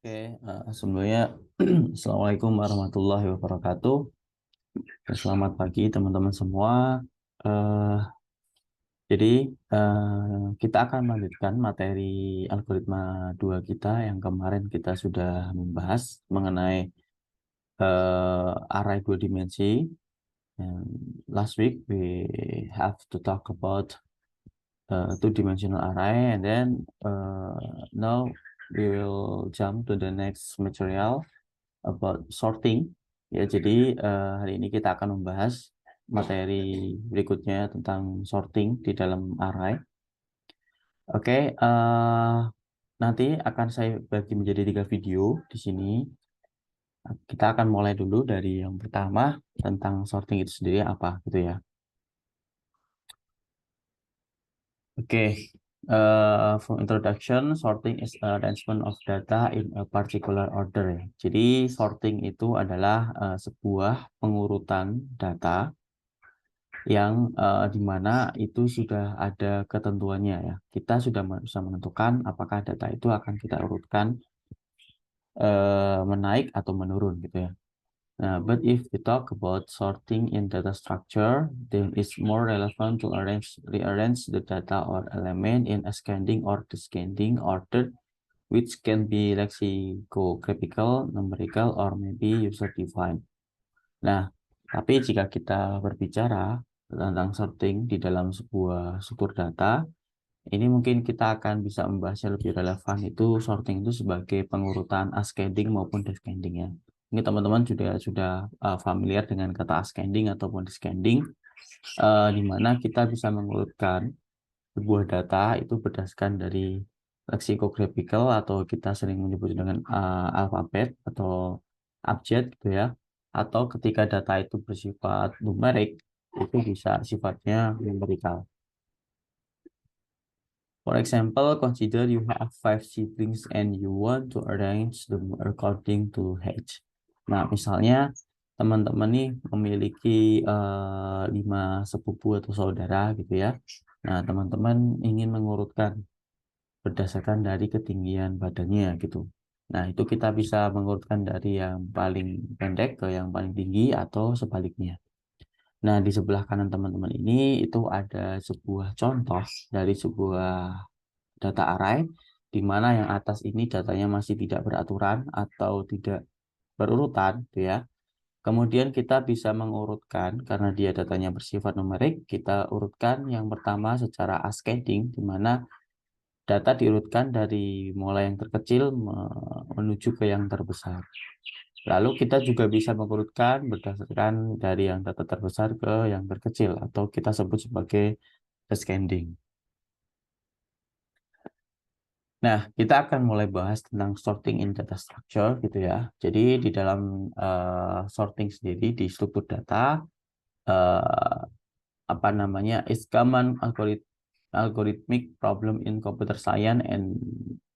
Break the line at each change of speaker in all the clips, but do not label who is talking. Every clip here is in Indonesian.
Sebelumnya Assalamualaikum warahmatullahi wabarakatuh. Dan selamat pagi teman-teman semua. Eh, jadi kita akan melanjutkan materi algoritma 2 kita yang kemarin kita sudah membahas mengenai array 2 dimensi. And last week we have to talk about two-dimensional array, and then now we will jump to the next material about sorting. Ya, jadi hari ini kita akan membahas materi berikutnya tentang sorting di dalam array. Oke, nanti akan saya bagi menjadi 3 video di sini. Kita akan mulai dulu dari yang pertama tentang sorting itu sendiri apa gitu ya. Oke, for introduction, sorting is arrangement of data in a particular order. Jadi sorting itu adalah sebuah pengurutan data yang di mana itu sudah ada ketentuannya ya. Kita sudah bisa menentukan apakah data itu akan kita urutkan menaik atau menurun gitu ya. Nah, but if we talk about sorting in data structure, then it's more relevant to rearrange the data or element in ascending or descending order, which can be lexicographical, numerical, or maybe user-defined. Nah, tapi jika kita berbicara tentang sorting di dalam sebuah struktur data, ini mungkin kita akan bisa membahas yang lebih relevan itu sorting itu sebagai pengurutan ascending maupun descending ya. Ini teman-teman sudah familiar dengan kata ascending ataupun descending, di mana kita bisa mengurutkan sebuah data itu berdasarkan dari lexicographical atau kita sering menyebut dengan alfabet atau abjad gitu ya. Atau ketika data itu bersifat numerik, itu bisa sifatnya numerical. For example, consider you have 5 siblings and you want to arrange them according to age. Nah, misalnya teman-teman nih memiliki 5 sepupu atau saudara gitu ya. Nah, teman-teman ingin mengurutkan berdasarkan dari ketinggian badannya gitu. Nah, itu kita bisa mengurutkan dari yang paling pendek ke yang paling tinggi atau sebaliknya. Nah, di sebelah kanan teman-teman ini itu ada sebuah contoh dari sebuah data array, di mana yang atas ini datanya masih tidak beraturan atau tidak berurutan, gitu ya. Kemudian kita bisa mengurutkan, karena dia datanya bersifat numerik, kita urutkan yang pertama secara ascending, di mana data diurutkan dari mulai yang terkecil menuju ke yang terbesar. Lalu kita juga bisa mengurutkan berdasarkan dari yang data terbesar ke yang terkecil, atau kita sebut sebagai descending. Nah, kita akan mulai bahas tentang sorting in data structure gitu ya. Jadi di dalam sorting sendiri di struktur data, uh, apa namanya, is common algorithmic problem in computer science and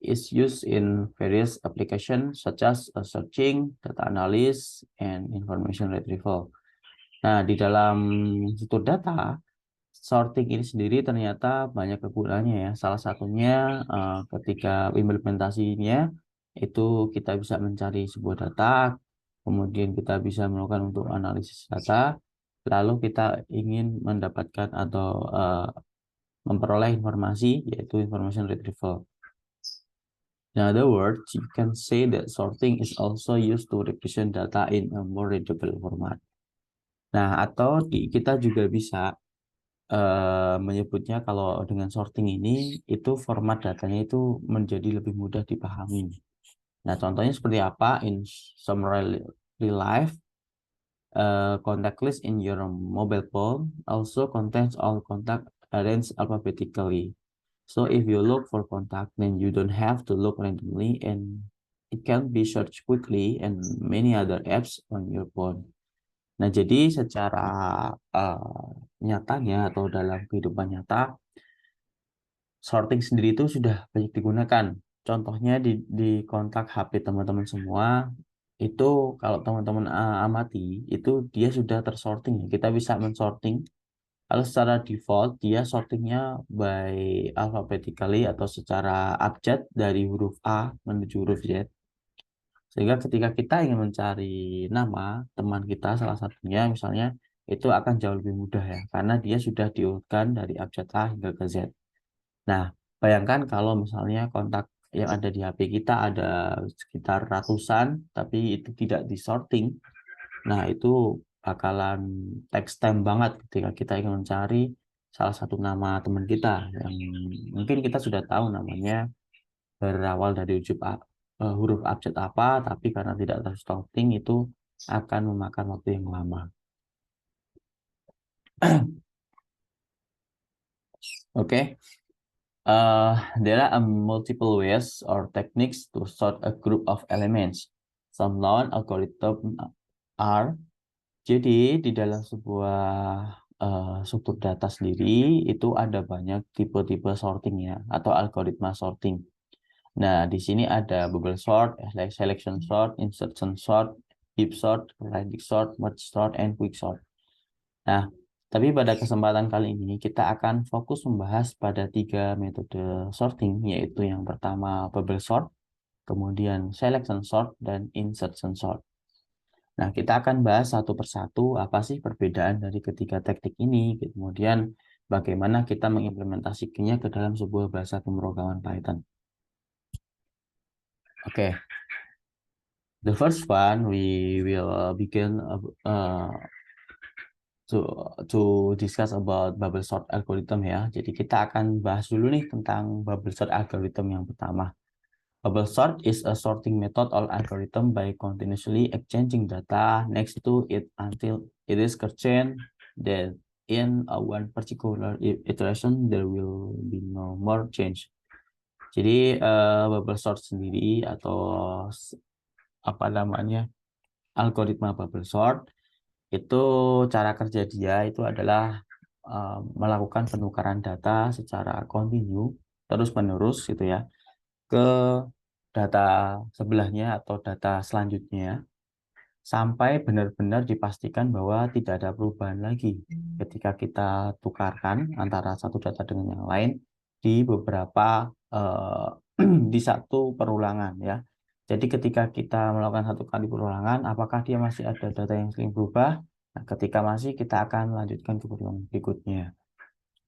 is used in various applications such as searching, data analysis, and information retrieval. Nah, di dalam struktur data, sorting ini sendiri ternyata banyak kegunaannya ya. Salah satunya ketika implementasinya itu kita bisa mencari sebuah data, kemudian kita bisa melakukan untuk analisis data, lalu kita ingin mendapatkan atau memperoleh informasi, yaitu information retrieval. In other words, you can say that sorting is also used to represent data in a more readable format. Nah, atau kita juga bisa menyebutnya kalau dengan sorting ini itu format datanya itu menjadi lebih mudah dipahami. Nah, contohnya seperti apa? In some real life, contact list in your mobile phone also contains all contact arranged alphabetically. So if you look for contact, then you don't have to look randomly and it can be searched quickly and many other apps on your phone. Nah, jadi secara nyatanya atau dalam kehidupan nyata, sorting sendiri itu sudah banyak digunakan. Contohnya di kontak HP teman-teman semua, itu kalau teman-teman amati, itu dia sudah tersorting. Kita bisa mensorting. Kalau secara default, dia sortingnya by alphabetically atau secara abjad dari huruf A menuju huruf Z. Sehingga ketika kita ingin mencari nama teman kita salah satunya misalnya itu akan jauh lebih mudah ya karena dia sudah diurutkan dari abjad A hingga ke Z. Nah, bayangkan kalau misalnya kontak yang ada di HP kita ada sekitar ratusan tapi itu tidak disorting. Nah, itu bakalan text time banget ketika kita ingin mencari salah satu nama teman kita yang mungkin kita sudah tahu namanya berawal dari huruf abjad apa, tapi karena tidak tersorting itu akan memakan waktu yang lama. Oke, there are multiple ways or techniques to sort a group of elements. Some known algorithm are. Jadi di dalam sebuah struktur data sendiri itu ada banyak tipe-tipe sortingnya atau algoritma sorting. Nah, di sini ada bubble sort, selection sort, insertion sort, deep sort, radius sort, merge sort, and quick sort. Nah, tapi pada kesempatan kali ini kita akan fokus membahas pada 3 metode sorting, yaitu yang pertama bubble sort, kemudian selection sort, dan insertion sort. Nah, kita akan bahas satu persatu apa sih perbedaan dari ketiga teknik ini, kemudian bagaimana kita mengimplementasikannya ke dalam sebuah bahasa pemrograman Python. Oke, the first one we will begin to discuss about bubble sort algorithm ya. Jadi kita akan bahas dulu nih tentang bubble sort algorithm yang pertama. Bubble sort is a sorting method or algorithm by continuously exchanging data next to it until it is certain that in one particular iteration there will be no more change. Jadi bubble sort sendiri atau apa namanya algoritma bubble sort itu cara kerja dia itu adalah melakukan penukaran data secara kontinu terus menerus gitu ya ke data sebelahnya atau data selanjutnya sampai benar-benar dipastikan bahwa tidak ada perubahan lagi ketika kita tukarkan antara satu data dengan yang lain di beberapa di satu perulangan ya. Jadi ketika kita melakukan satu kali perulangan, apakah dia masih ada data yang sering berubah? Nah, ketika masih, kita akan lanjutkan ke perulangan berikutnya.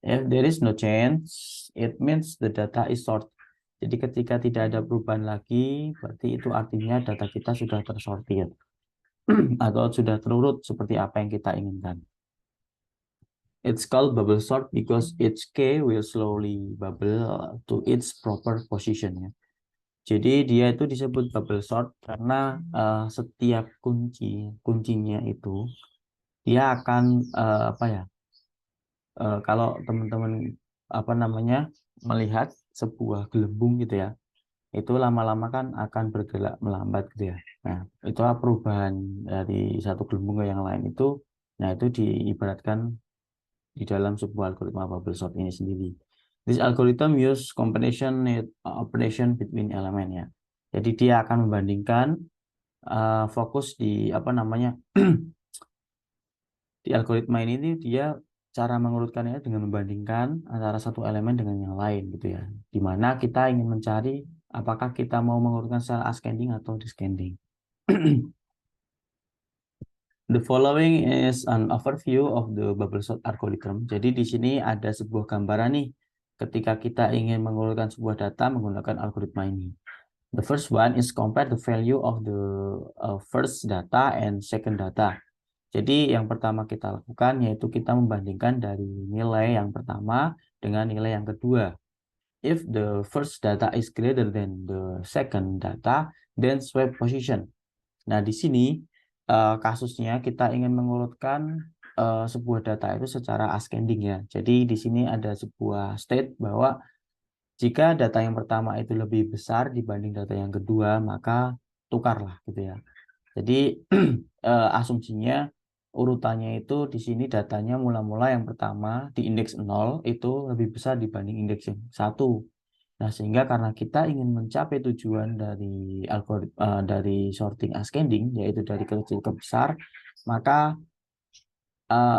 If there is no change, it means the data is sorted. Jadi ketika tidak ada perubahan lagi, berarti itu artinya data kita sudah tersortir atau sudah terurut seperti apa yang kita inginkan. It's called bubble sort because each key will slowly bubble to its proper position ya. Jadi dia itu disebut bubble sort karena setiap kuncinya itu dia akan apa ya? Kalau teman-teman apa namanya melihat sebuah gelembung gitu ya, itu lama-lama kan akan bergerak melambat gitu ya. Nah, itu perubahan dari satu gelembung ke yang lain itu, nah itu diibaratkan di dalam sebuah algoritma bubble sort ini sendiri. This algorithm use combination operation between element ya. Jadi dia akan membandingkan fokus di apa namanya di algoritma ini dia cara mengurutkannya dengan membandingkan antara satu elemen dengan yang lain gitu ya. Dimana kita ingin mencari apakah kita mau mengurutkan secara ascending atau descending. The following is an overview of the bubble sort algorithm. Jadi di sini ada sebuah gambaran nih ketika kita ingin mengurutkan sebuah data menggunakan algoritma ini. The first one is compare the value of the first data and second data. Jadi yang pertama kita lakukan yaitu kita membandingkan dari nilai yang pertama dengan nilai yang kedua. If the first data is greater than the second data, then swap position. Nah, di sini kasusnya kita ingin mengurutkan sebuah data itu secara ascending ya. Jadi di sini ada sebuah state bahwa jika data yang pertama itu lebih besar dibanding data yang kedua, maka tukarlah gitu ya. Jadi asumsinya urutannya itu di sini datanya mula-mula yang pertama di indeks 0 itu lebih besar dibanding indeks yang 1. Nah, sehingga karena kita ingin mencapai tujuan dari algoritma dari sorting ascending yaitu dari kecil ke besar, maka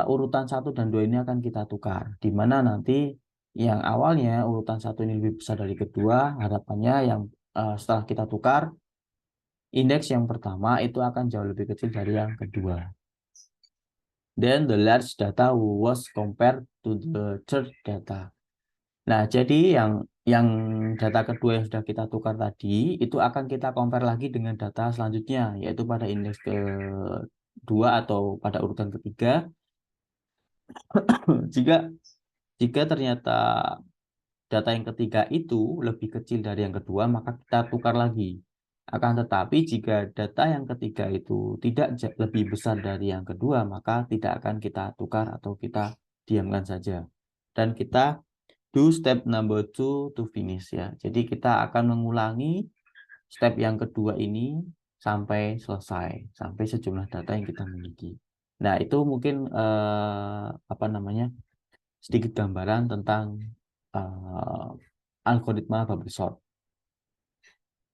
urutan 1 dan 2 ini akan kita tukar. Di mana nanti yang awalnya urutan 1 ini lebih besar dari kedua, harapannya yang setelah kita tukar indeks yang pertama itu akan jauh lebih kecil dari yang kedua. Then the large data was compared to the third data. Nah, jadi yang data kedua yang sudah kita tukar tadi itu akan kita compare lagi dengan data selanjutnya, yaitu pada indeks kedua atau pada urutan ketiga. Jika jika ternyata data yang ketiga itu lebih kecil dari yang kedua, maka kita tukar lagi. Akan tetapi jika data yang ketiga itu tidak lebih besar dari yang kedua, maka tidak akan kita tukar atau kita diamkan saja. Dan kita do step number 2 to finish ya. Jadi kita akan mengulangi step yang kedua ini sampai selesai, sampai sejumlah data yang kita miliki. Nah, itu mungkin sedikit gambaran tentang algoritma bubble sort.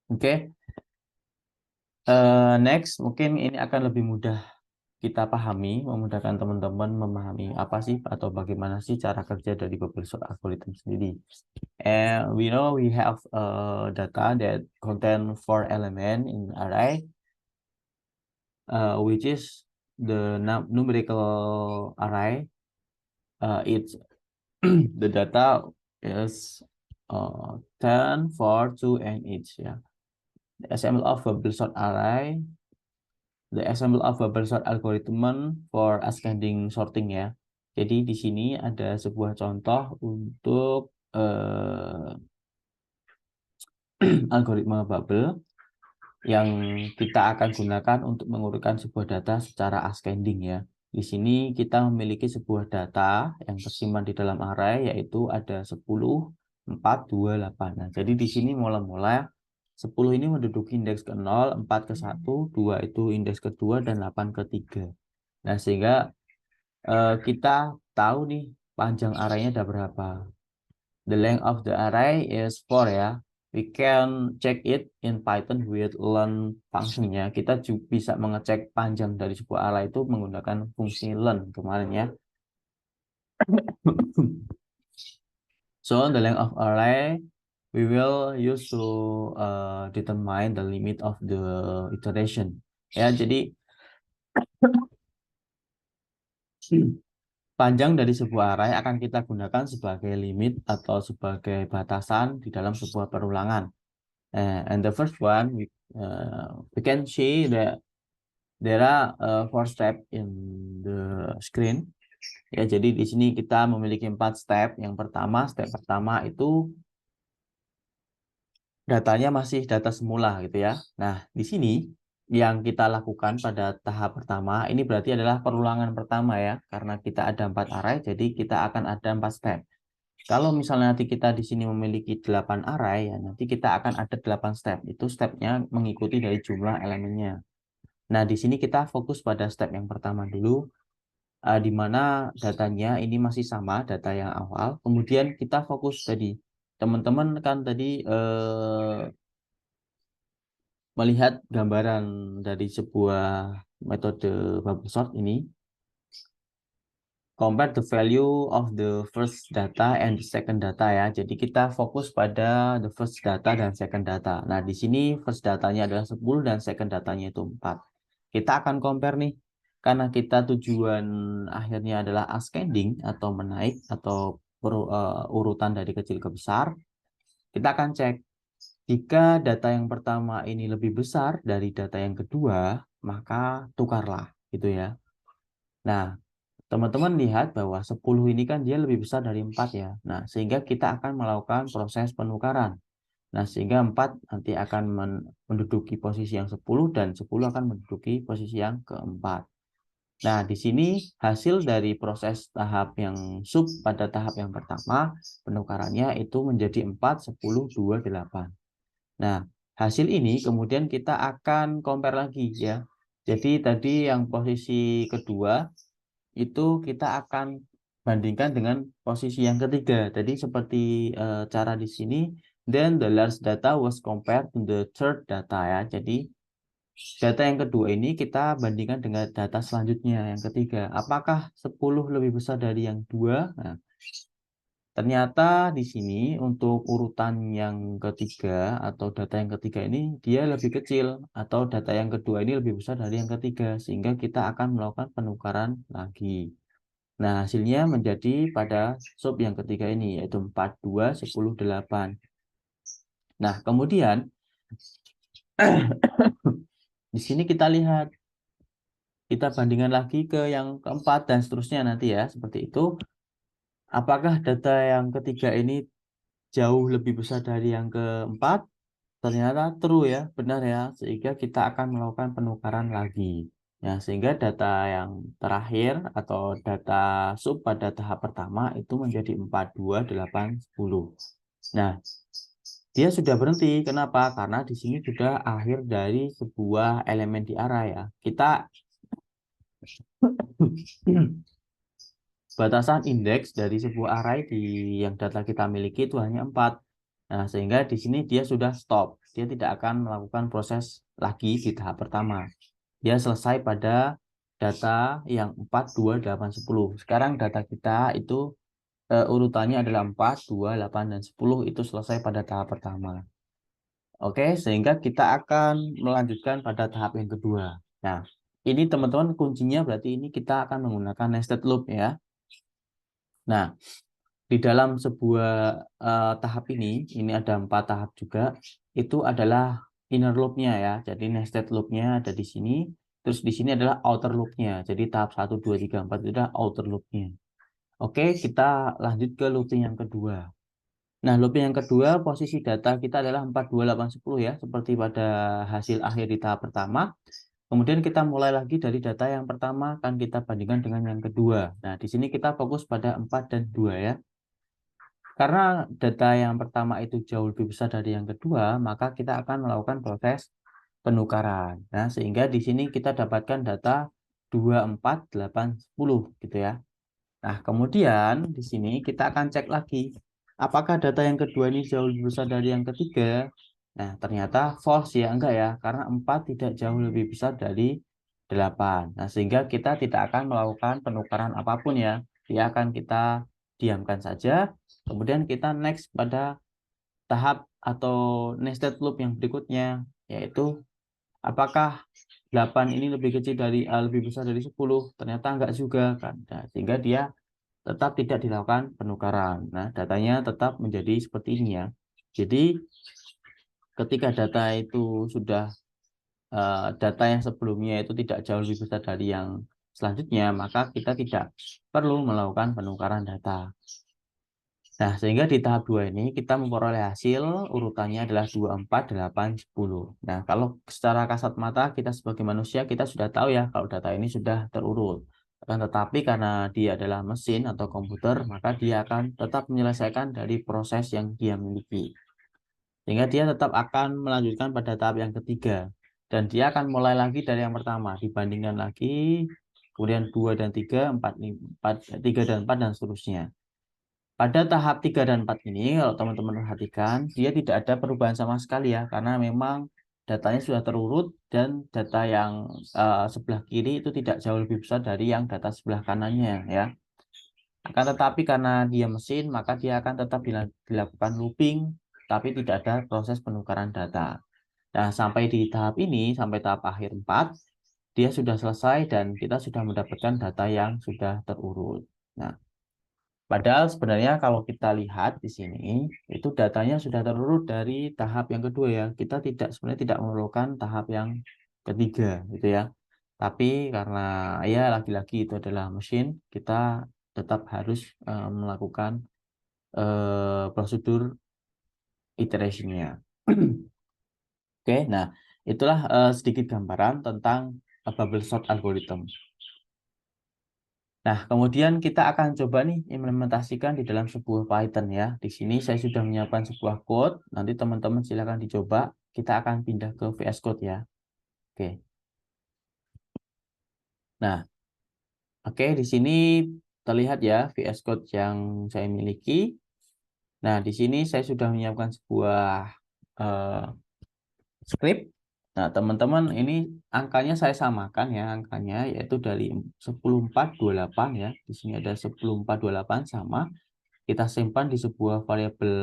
Oke. Next, mungkin ini akan lebih mudah kita pahami, memudahkan teman-teman memahami apa sih atau bagaimana sih cara kerja dari bubble sort algorithm sendiri. And we know we have data that contain 4 elements in array, which is the numerical array. It's the data is 10, 4, 2, and each ya. The assembly of bubble sort array, the assembly of bubble sort algorithm for ascending sorting ya. Jadi di sini ada sebuah contoh untuk algoritma bubble yang kita akan gunakan untuk mengurutkan sebuah data secara ascending ya. Di sini kita memiliki sebuah data yang tersimpan di dalam array, yaitu ada 10, 4, 2, 8. Nah, jadi di sini mula-mula 10 ini menduduki indeks ke-0, 4 ke-1, 2 itu indeks kedua, dan 8 ke-3. Nah, sehingga kita tahu nih panjang arraynya ada berapa. The length of the array is 4 ya. We can check it in Python with learn function-nya. Kita juga bisa mengecek panjang dari sebuah array itu menggunakan fungsi learn kemarin ya. So the length of array we will use to determine the limit of the iteration. Ya, jadi panjang dari sebuah array akan kita gunakan sebagai limit atau sebagai batasan di dalam sebuah perulangan. And the first one we can see that there are 4 steps in the screen. Ya, jadi di sini kita memiliki 4 step. Yang pertama, step pertama itu datanya masih data semula gitu ya. Nah, di sini yang kita lakukan pada tahap pertama ini berarti adalah perulangan pertama ya, karena kita ada 4 array, jadi kita akan ada 4 step. Kalau misalnya nanti kita di sini memiliki 8 array, ya nanti kita akan ada 8 step. Itu stepnya mengikuti dari jumlah elemennya. Nah, di sini kita fokus pada step yang pertama dulu, di mana datanya ini masih sama, data yang awal. Kemudian kita fokus tadi. Teman-teman kan tadi melihat gambaran dari sebuah metode bubble sort ini. Compare the value of the first data and the second data ya. Jadi kita fokus pada the first data dan second data. Nah, di sini first datanya adalah 10 dan second datanya itu 4. Kita akan compare nih. Karena kita tujuan akhirnya adalah ascending atau menaik atau urutan dari kecil ke besar. Kita akan cek jika data yang pertama ini lebih besar dari data yang kedua, maka tukarlah gitu ya. Nah, teman-teman lihat bahwa 10 ini kan dia lebih besar dari 4 ya. Nah, sehingga kita akan melakukan proses penukaran. Nah, sehingga 4 nanti akan menduduki posisi yang 10 dan 10 akan menduduki posisi yang keempat. Nah, di sini hasil dari proses tahap yang sub pada tahap yang pertama, penukarannya itu menjadi 4, 10, 2, 8. Nah, hasil ini kemudian kita akan compare lagi ya. Jadi tadi yang posisi kedua itu kita akan bandingkan dengan posisi yang ketiga. Jadi seperti cara di sini, then the last data was compared to the third data ya. Jadi data yang kedua ini kita bandingkan dengan data selanjutnya yang ketiga. Apakah 10 lebih besar dari yang dua? Nah, ternyata di sini untuk urutan yang ketiga atau data yang ketiga ini dia lebih kecil atau data yang kedua ini lebih besar dari yang ketiga sehingga kita akan melakukan penukaran lagi. Nah, hasilnya menjadi pada sub yang ketiga ini yaitu 42 10 8. Nah, kemudian di sini kita lihat, kita bandingkan lagi ke yang keempat dan seterusnya nanti ya, seperti itu. Apakah data yang ketiga ini jauh lebih besar dari yang keempat? Ternyata true ya, benar ya, sehingga kita akan melakukan penukaran lagi. Ya, sehingga data yang terakhir atau data sub pada tahap pertama itu menjadi 4 2 8 10. Nah, dia sudah berhenti. Kenapa? Karena di sini sudah akhir dari sebuah elemen di array ya. Kita batasan indeks dari sebuah array di yang data kita miliki itu hanya 4. Nah, sehingga di sini dia sudah stop. Dia tidak akan melakukan proses lagi di tahap pertama. Dia selesai pada data yang 4, 2, 8, 10. Sekarang data kita itu urutannya adalah 4, 2, 8, dan 10. Itu selesai pada tahap pertama. Oke, sehingga kita akan melanjutkan pada tahap yang kedua. Nah, ini teman-teman kuncinya berarti ini kita akan menggunakan nested loop ya. Nah, di dalam sebuah tahap ini ada 4 tahap juga, itu adalah inner loop-nya ya. Jadi nested loop-nya ada di sini, terus di sini adalah outer loop-nya. Jadi tahap 1, 2, 3, 4 itu adalah outer loop-nya. Oke, kita lanjut ke looping yang kedua. Nah, looping yang kedua, posisi data kita adalah 4, 2, 8, 10 ya, seperti pada hasil akhir di tahap pertama. Kemudian kita mulai lagi dari data yang pertama, kan kita bandingkan dengan yang kedua. Nah, di sini kita fokus pada 4 dan 2 ya. Karena data yang pertama itu jauh lebih besar dari yang kedua, maka kita akan melakukan proses penukaran. Nah, sehingga di sini kita dapatkan data 2, 4, 8, 10 gitu ya. Nah, kemudian di sini kita akan cek lagi, apakah data yang kedua ini jauh lebih besar dari yang ketiga? Nah, ternyata false ya, enggak ya, karena 4 tidak jauh lebih besar dari 8. Nah, sehingga kita tidak akan melakukan penukaran apapun ya. Dia akan kita diamkan saja, kemudian kita next pada tahap atau nested loop yang berikutnya, yaitu apakah 8 ini lebih kecil dari lebih besar dari 10? Ternyata enggak juga kan. Nah, sehingga dia tetap tidak dilakukan penukaran. Nah, datanya tetap menjadi seperti ini ya. Jadi, ketika data itu sudah data yang sebelumnya itu tidak jauh lebih besar dari yang selanjutnya, maka kita tidak perlu melakukan penukaran data. Nah, sehingga di tahap 2 ini kita memperoleh hasil urutannya adalah 2, 4, 8, 10. Nah, kalau secara kasat mata kita sebagai manusia kita sudah tahu ya kalau data ini sudah terurut. Akan tetapi karena dia adalah mesin atau komputer, maka dia akan tetap menyelesaikan dari proses yang dia miliki. Sehingga dia tetap akan melanjutkan pada tahap yang ketiga. Dan dia akan mulai lagi dari yang pertama, dibandingkan lagi, kemudian 2 dan 3, 4, 3 dan 4, dan seterusnya. Pada tahap 3 dan 4 ini, kalau teman-teman perhatikan, dia tidak ada perubahan sama sekali ya, karena memang datanya sudah terurut dan data yang sebelah kiri itu tidak jauh lebih besar dari yang data sebelah kanannya ya. Akan tetapi karena dia mesin, maka dia akan tetap dilakukan looping, tapi tidak ada proses penukaran data. Nah, sampai di tahap ini, sampai tahap akhir 4, dia sudah selesai dan kita sudah mendapatkan data yang sudah terurut. Nah, padahal sebenarnya kalau kita lihat di sini, itu datanya sudah terurut dari tahap yang kedua ya. Kita sebenarnya tidak memerlukan tahap yang ketiga gitu ya. Tapi karena ya lagi-lagi itu adalah mesin, kita tetap harus melakukan prosedur iteration-nya. Oke, nah itulah sedikit gambaran tentang bubble sort algorithm. Nah, kemudian kita akan coba nih implementasikan di dalam sebuah Python ya. Di sini saya sudah menyiapkan sebuah code. Nanti teman-teman silakan dicoba. Kita akan pindah ke VS Code ya. Oke. Nah, oke di sini terlihat ya VS Code yang saya miliki. Nah, di sini saya sudah menyiapkan sebuah script. Nah, teman-teman ini angkanya saya samakan ya, angkanya yaitu dari 10428 ya. Di sini ada 10428 sama. kita simpan di sebuah variabel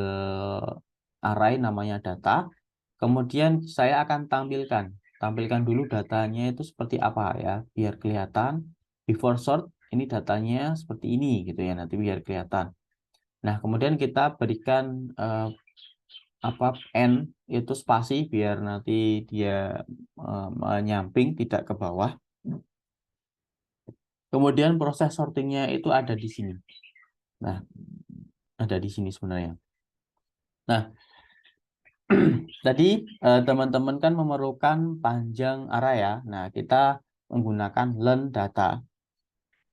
array namanya data. Kemudian saya akan tampilkan dulu datanya itu seperti apa ya, biar kelihatan. Before sort ini datanya seperti ini gitu ya, nanti biar kelihatan. Nah, kemudian kita berikan apa n itu spasi biar nanti dia menyamping tidak ke bawah. Kemudian proses sortingnya itu ada di sini. Nah, ada di sini sebenarnya. Nah, tadi teman-teman kan memerlukan panjang array ya. Nah, kita menggunakan learn data.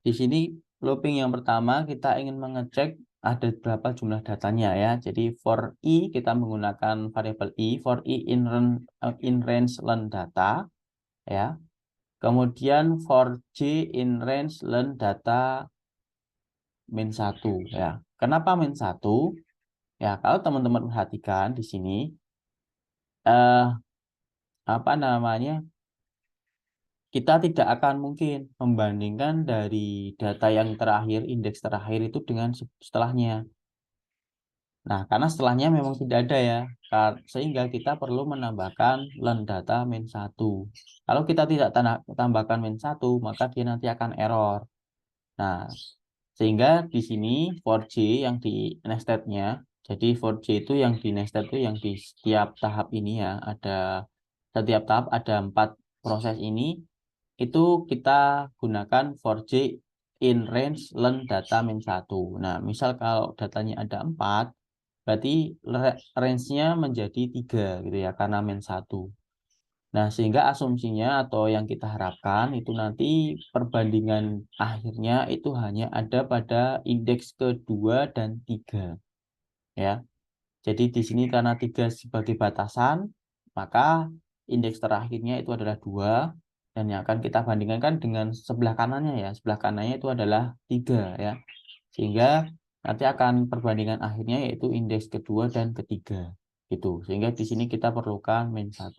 Di sini looping yang pertama kita ingin mengecek ada berapa jumlah datanya ya. Jadi for i kita menggunakan variabel i, for i in range learn data ya. Kemudian for j in range learn data min 1 ya. Kenapa min 1? Ya, kalau teman-teman perhatikan di sini eh apa namanya? Kita tidak akan mungkin membandingkan dari data yang terakhir, indeks terakhir itu dengan setelahnya. Nah, karena setelahnya memang tidak ada ya, sehingga kita perlu menambahkan learn data min 1. Kalau kita tidak tambahkan min 1, maka dia nanti akan error. Nah, sehingga di sini for j yang di nested-nya, jadi for j itu yang di nested itu yang di setiap tahap ini ya, setiap tahap ada 4 proses ini, itu kita gunakan for j in range learn data min 1. Nah, misal kalau datanya ada 4, berarti range-nya menjadi 3 gitu ya, karena min 1. Nah, sehingga asumsinya atau yang kita harapkan itu nanti perbandingan akhirnya itu hanya ada pada indeks kedua dan 3 ya. Jadi di sini karena 3 sebagai batasan, maka indeks terakhirnya itu adalah 2 dan yang akan kita bandingkan kan dengan sebelah kanannya ya. Sebelah kanannya itu adalah 3 ya. Sehingga nanti akan perbandingan akhirnya yaitu indeks kedua dan ketiga gitu. Sehingga di sini kita perlukan min 1.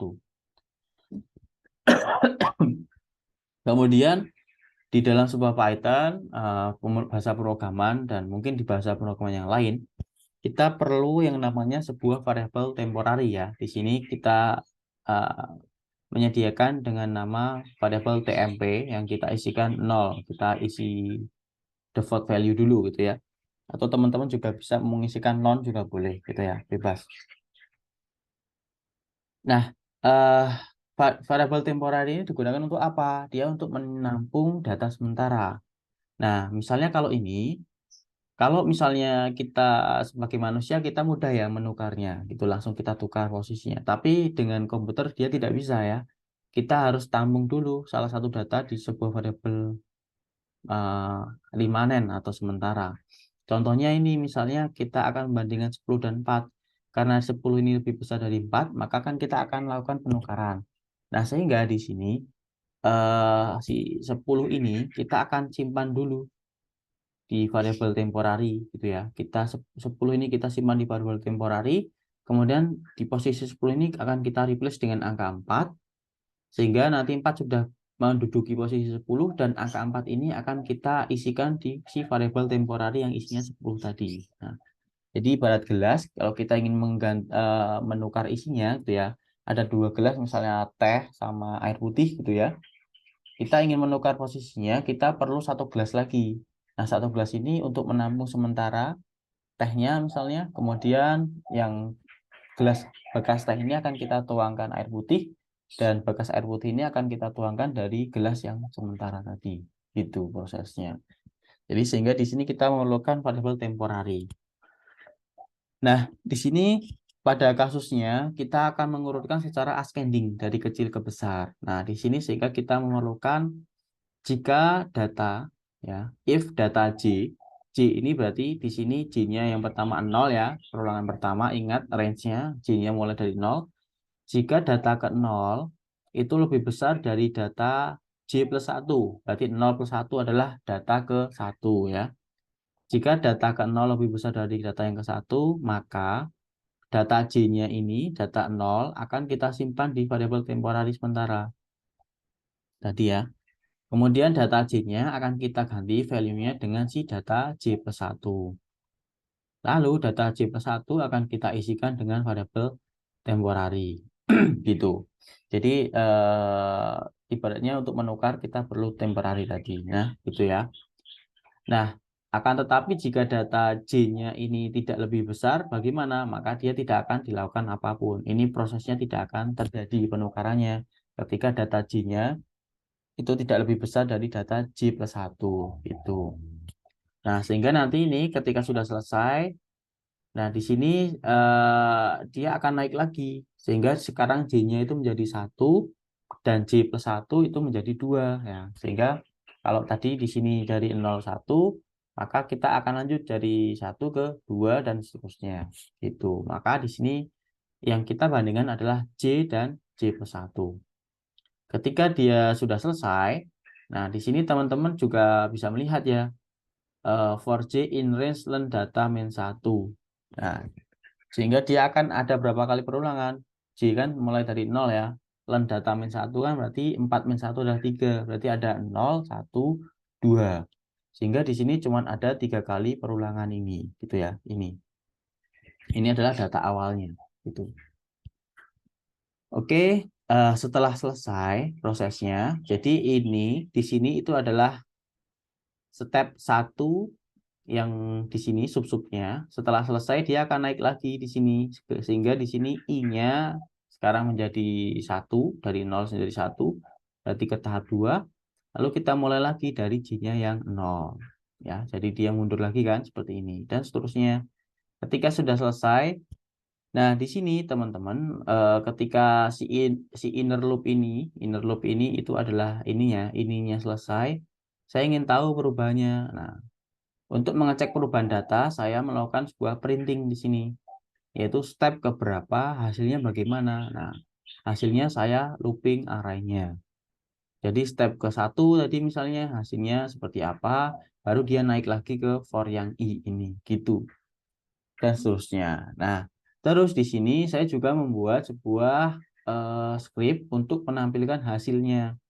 Kemudian di dalam sebuah Python, bahasa programan dan mungkin di bahasa programan yang lain, kita perlu yang namanya sebuah variabel temporary ya. Di sini kita uh, menyediakan dengan nama variabel tmp yang kita isikan 0. Kita isi default value dulu gitu ya. Atau teman-teman juga bisa mengisikan non juga boleh gitu ya, bebas. Nah, uh, variabel temporary ini digunakan untuk apa? Dia untuk menampung data sementara. Nah, misalnya kalau misalnya kita sebagai manusia kita mudah ya menukarnya, gitu langsung kita tukar posisinya. Tapi dengan komputer dia tidak bisa ya. Kita harus tampung dulu salah satu data di sebuah variabel limanen atau sementara. Contohnya ini misalnya kita akan membandingkan 10 dan 4. Karena 10 ini lebih besar dari 4, maka kan kita akan melakukan penukaran. Nah, sehingga di sini si 10 ini kita akan simpan dulu di variabel temporary gitu ya. 10 ini kita simpan di variabel temporary, kemudian di posisi 10 ini akan kita replace dengan angka 4 sehingga nanti 4 sudah menduduki posisi 10 dan angka 4 ini akan kita isikan di si variabel temporary yang isinya 10 tadi. Nah, jadi ibarat gelas kalau kita ingin menukar isinya gitu ya. Ada 2 gelas misalnya teh sama air putih gitu ya. Kita ingin menukar posisinya, kita perlu 1 gelas lagi. Nah, 1 gelas ini untuk menampung sementara tehnya misalnya, kemudian yang gelas bekas teh ini akan kita tuangkan air putih, dan bekas air putih ini akan kita tuangkan dari gelas yang sementara tadi. Itu prosesnya. Jadi sehingga di sini kita memerlukan variabel temporary. Nah, di sini pada kasusnya kita akan mengurutkan secara ascending dari kecil ke besar. Nah, di sini sehingga kita memerlukan jika data ya, if data J ini berarti di sini J-nya yang pertama 0 ya, perulangan pertama ingat range-nya J-nya mulai dari 0. Jika data ke 0 itu lebih besar dari data J plus 1, berarti 0 plus 1 adalah data ke 1 ya. Jika data ke 0 lebih besar dari data yang ke 1, maka data J-nya ini, data 0, akan kita simpan di variabel temporary sementara. Tadi ya. Kemudian data J-nya akan kita ganti value-nya dengan si data J plus 1. Lalu data J+1 akan kita isikan dengan variabel temporary. Gitu. Jadi ibaratnya untuk menukar kita perlu temporary tadi. Nah, gitu ya. Nah, akan tetapi jika data J-nya ini tidak lebih besar, bagaimana? Maka dia tidak akan dilakukan apapun. Ini prosesnya tidak akan terjadi penukarannya ketika data J-nya itu tidak lebih besar dari data J+1. Gitu. Nah, sehingga nanti ini ketika sudah selesai, nah di sini dia akan naik lagi. Sehingga sekarang J-nya itu menjadi 1 dan J+1 itu menjadi 2. Ya. Sehingga kalau tadi di sini dari 0,1, maka kita akan lanjut dari 1 ke 2 dan seterusnya. Gitu. Maka di sini yang kita bandingkan adalah J dan J+1. Ketika dia sudah selesai, nah di sini teman-teman juga bisa melihat ya, for J in range learn data min 1. Nah, sehingga dia akan ada berapa kali perulangan. J kan mulai dari 0 ya. Learn data min 1 kan berarti 4 min 1 adalah 3. Berarti ada 0, 1, 2. Sehingga di sini cuma ada 3 kali perulangan ini. Gitu ya. Ini adalah data awalnya. Gitu. Oke, setelah selesai prosesnya, jadi ini di sini itu adalah step 1 yang di sini sub-subnya. Setelah selesai dia akan naik lagi di sini sehingga di sini I-nya sekarang menjadi 1, dari 0 menjadi 1, berarti ke tahap 2. Lalu kita mulai lagi dari J-nya yang 0 ya. Jadi dia mundur lagi kan seperti ini dan seterusnya. Ketika sudah selesai, nah di sini teman-teman ketika si inner loop ini itu adalah ininya selesai. Saya ingin tahu perubahannya. Nah, untuk mengecek perubahan data, saya melakukan sebuah printing di sini, yaitu step keberapa, hasilnya bagaimana. Nah, hasilnya saya looping arraynya. Jadi step ke-1 tadi misalnya hasilnya seperti apa, baru dia naik lagi ke for yang I ini, gitu. Dan seterusnya. Nah, terus di sini saya juga membuat sebuah script untuk menampilkan hasilnya.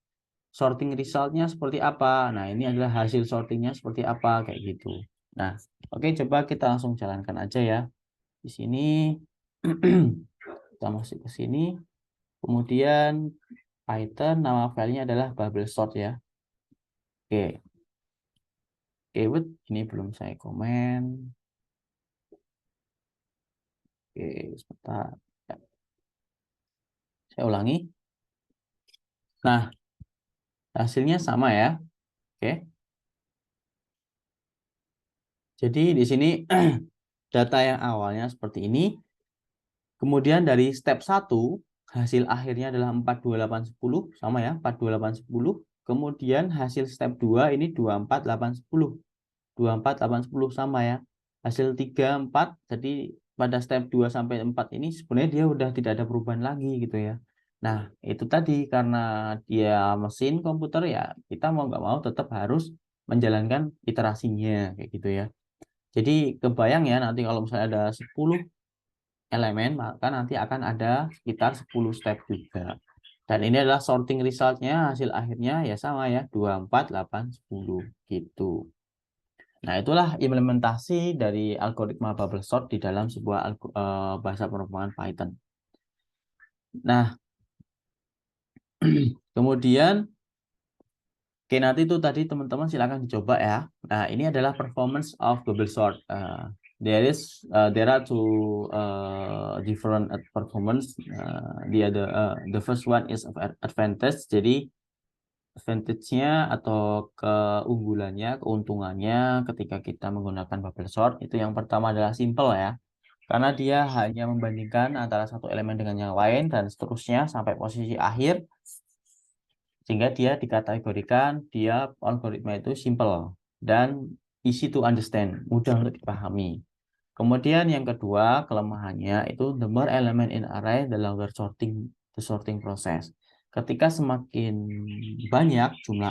Sorting resultnya seperti apa. Nah, ini adalah hasil sortingnya seperti apa, kayak gitu. Nah, oke, coba kita langsung jalankan aja ya. Di sini kita masuk ke sini. Kemudian Python, nama filenya adalah bubble sort ya. Oke, oke, wait, ini belum saya komen. Oke, sebentar. Ya, saya ulangi. Nah, hasilnya sama ya. Oke. Jadi di sini data yang awalnya seperti ini. Kemudian dari step 1, hasil akhirnya adalah 42810, sama ya, 42810. Kemudian hasil step 2 ini 24810. 24810 sama ya. Hasil 3, 4, jadi pada step 2 sampai 4 ini sebenarnya dia udah tidak ada perubahan lagi gitu ya. Nah, itu tadi karena dia mesin komputer ya, kita mau nggak mau tetap harus menjalankan iterasinya kayak gitu ya. Jadi kebayang ya nanti kalau misalnya ada 10 elemen, maka nanti akan ada sekitar 10 step juga. Dan ini adalah sorting resultnya, hasil akhirnya ya sama ya, 2, 4, 8, 10 gitu. Nah, itulah implementasi dari algoritma bubble sort di dalam sebuah bahasa pemrograman Python. Nah, kemudian oke, nanti itu tadi teman-teman silakan dicoba ya. Nah, ini adalah performance of bubble sort. There are two different performance. The first one is advantage. Jadi advantage-nya atau keunggulannya, keuntungannya ketika kita menggunakan bubble sort itu yang pertama adalah simple ya. Karena dia hanya membandingkan antara satu elemen dengan yang lain dan seterusnya sampai posisi akhir. Sehingga dia dikategorikan dia algoritma itu simple dan easy to understand, mudah untuk dipahami. Kemudian yang kedua, kelemahannya itu the more element in array, the longer the sorting process. Ketika semakin banyak jumlah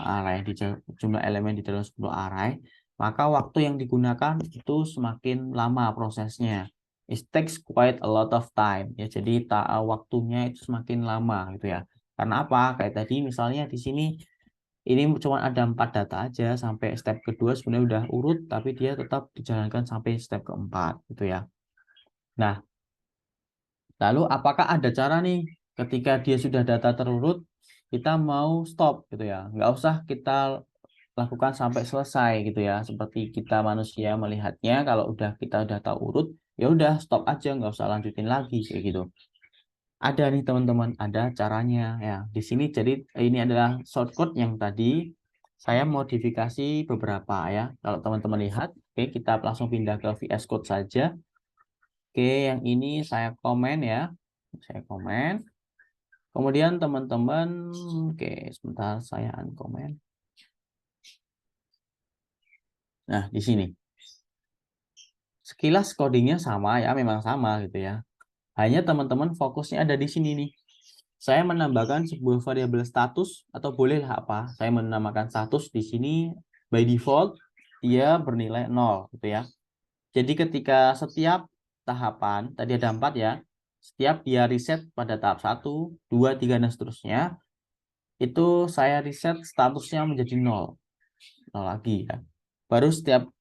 elemen di dalam sebuah array, maka waktu yang digunakan itu semakin lama prosesnya. It takes quite a lot of time ya. Jadi waktunya itu semakin lama gitu ya. Karena apa? Kayak tadi misalnya di sini ini cuma ada 4 data aja sampai step kedua sebenarnya udah urut, tapi dia tetap dijalankan sampai step keempat gitu ya. Nah, lalu apakah ada cara nih ketika dia sudah data terurut, kita mau stop gitu ya. Nggak usah kita lakukan sampai selesai gitu ya. Seperti kita manusia melihatnya, kalau kita udah tahu urut, ya udah stop aja, nggak usah lanjutin lagi kayak gitu. Ada nih teman-teman, ada caranya ya. Di sini jadi ini adalah shortcut yang tadi saya modifikasi beberapa ya. Kalau teman-teman lihat, oke kita langsung pindah ke VS Code saja. Oke, yang ini saya komen ya. Saya komen. Kemudian teman-teman, oke sebentar saya uncomment. Nah, di sini. Sekilas codingnya sama ya, memang sama gitu ya. Hanya teman-teman fokusnya ada di sini nih. Saya menambahkan sebuah variabel status atau bolehlah apa? Saya menamakan status di sini by default dia bernilai 0 gitu ya. Jadi ketika setiap tahapan tadi ada 4 ya. Setiap dia reset pada tahap 1, 2, 3 dan seterusnya, itu saya reset statusnya menjadi 0. 0 lagi ya. Baru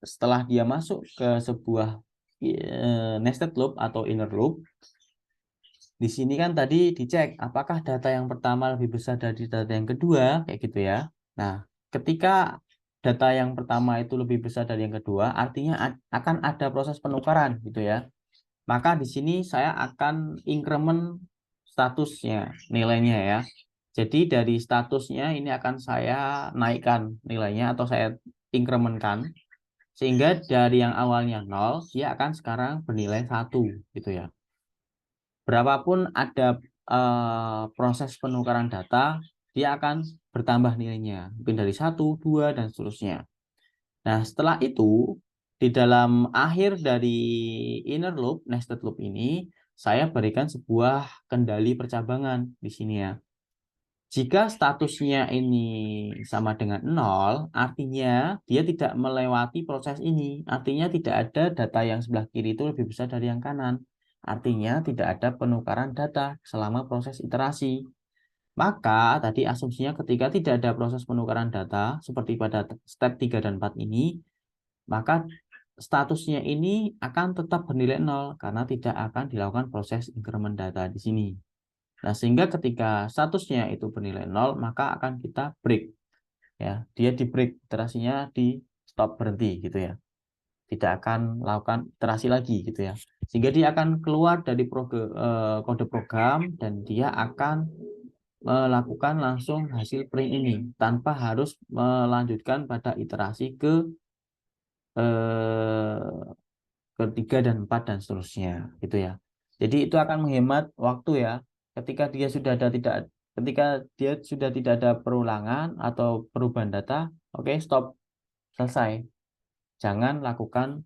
setelah dia masuk ke sebuah nested loop atau inner loop, di sini kan tadi dicek apakah data yang pertama lebih besar dari data yang kedua, kayak gitu ya. Nah, ketika data yang pertama itu lebih besar dari yang kedua, artinya akan ada proses penukaran gitu ya. Maka di sini saya akan increment statusnya, nilainya ya. Jadi dari statusnya ini akan saya naikkan nilainya atau saya incrementkan sehingga dari yang awalnya 0 dia akan sekarang bernilai 1 gitu ya. Berapapun ada proses penukaran data, dia akan bertambah nilainya, mungkin dari 1, 2 dan seterusnya. Nah, setelah itu di dalam akhir dari inner loop, nested loop ini, saya berikan sebuah kendali percabangan di sini ya. Jika statusnya ini sama dengan 0, artinya dia tidak melewati proses ini. Artinya tidak ada data yang sebelah kiri itu lebih besar dari yang kanan. Artinya tidak ada penukaran data selama proses iterasi. Maka tadi asumsinya ketika tidak ada proses penukaran data, seperti pada step 3 dan 4 ini, maka statusnya ini akan tetap bernilai 0 karena tidak akan dilakukan proses increment data di sini. Nah, sehingga ketika statusnya itu bernilai 0, maka akan kita break. Ya, dia di break, iterasinya di stop, berhenti gitu ya. Tidak akan melakukan iterasi lagi gitu ya. Sehingga dia akan keluar dari kode program dan dia akan melakukan langsung hasil print ini tanpa harus melanjutkan pada iterasi eh, ketiga dan 4 dan seterusnya gitu ya. Jadi itu akan menghemat waktu ya. Ketika dia sudah ada tidak ketika dia sudah tidak ada perulangan atau perubahan data, oke, stop, selesai. Jangan lakukan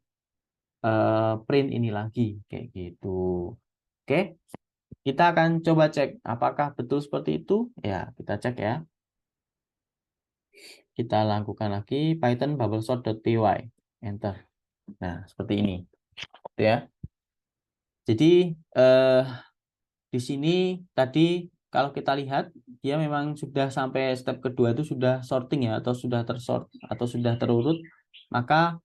print ini lagi kayak gitu. Oke, kita akan coba cek apakah betul seperti itu. Ya, kita cek ya. Kita lakukan lagi Python bubblesort.py. Enter. Nah, seperti ini. Gitu ya. Jadi di sini tadi kalau kita lihat dia memang sudah sampai step kedua itu sudah sorting ya atau sudah tersort atau sudah terurut, maka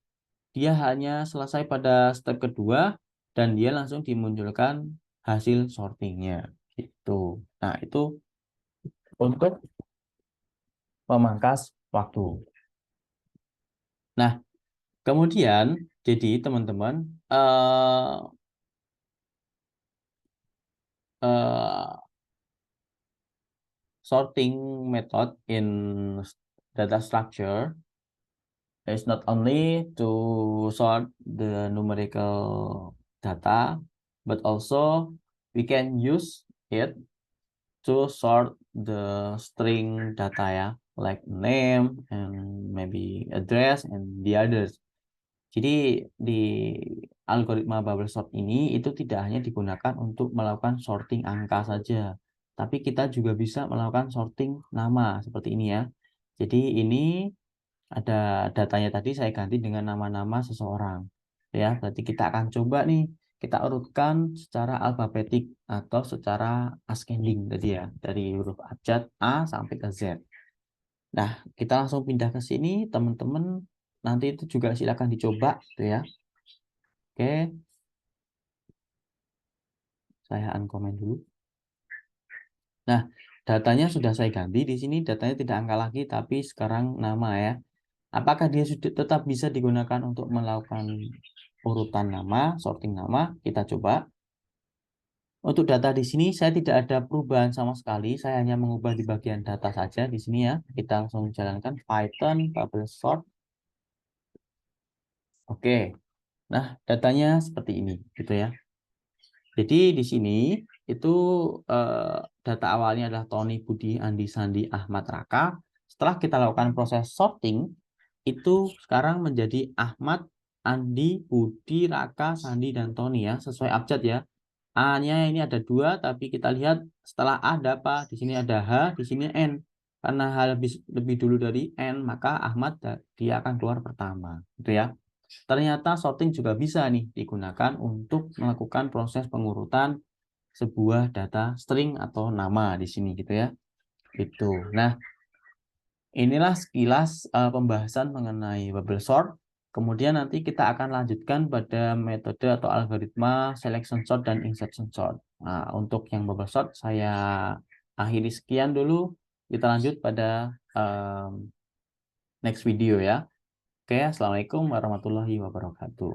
dia hanya selesai pada step kedua dan dia langsung dimunculkan hasil sortingnya gitu. Nah, itu untuk memangkas waktu. Nah, kemudian jadi teman-teman eh eh, sorting method in data structure is not only to sort the numerical data, but also we can use it to sort the string data ya, like name and maybe address and the others. Jadi di algoritma bubble sort ini itu tidak hanya digunakan untuk melakukan sorting angka saja, tapi kita juga bisa melakukan sorting nama seperti ini ya. Jadi ini ada datanya tadi saya ganti dengan nama-nama seseorang. Ya, berarti kita akan coba nih kita urutkan secara alfabetik atau secara ascending tadi ya, dari huruf abjad A sampai ke Z. Nah, kita langsung pindah ke sini, teman-teman. Nanti itu juga silakan dicoba, gitu ya. Oke, saya uncomment dulu. Nah, datanya sudah saya ganti di sini. Datanya tidak angka lagi, tapi sekarang nama ya. Apakah dia sudah tetap bisa digunakan untuk melakukan urutan nama, sorting nama? Kita coba. Untuk data di sini saya tidak ada perubahan sama sekali. Saya hanya mengubah di bagian data saja di sini ya. Kita langsung jalankan Python bubble sort. Oke. Nah, datanya seperti ini gitu ya. Jadi di sini itu data awalnya adalah Tony, Budi, Andi, Sandi, Ahmad, Raka. Setelah kita lakukan proses sorting, itu sekarang menjadi Ahmad, Andi, Budi, Raka, Sandi, dan Tony ya, sesuai abjad ya. A-nya ini ada 2, tapi kita lihat setelah A ada apa? Di sini ada H, di sini N. Karena H lebih dulu dari N, maka Ahmad dia akan keluar pertama. Gitu ya. Ternyata sorting juga bisa nih digunakan untuk melakukan proses pengurutan sebuah data string atau nama di sini gitu ya. Itu. Nah, inilah sekilas pembahasan mengenai bubble sort. Kemudian nanti kita akan lanjutkan pada metode atau algoritma selection sort dan insertion sort. Nah, untuk yang bubble sort saya akhiri sekian dulu. Kita lanjut pada next video ya. Oke, assalamualaikum warahmatullahi wabarakatuh.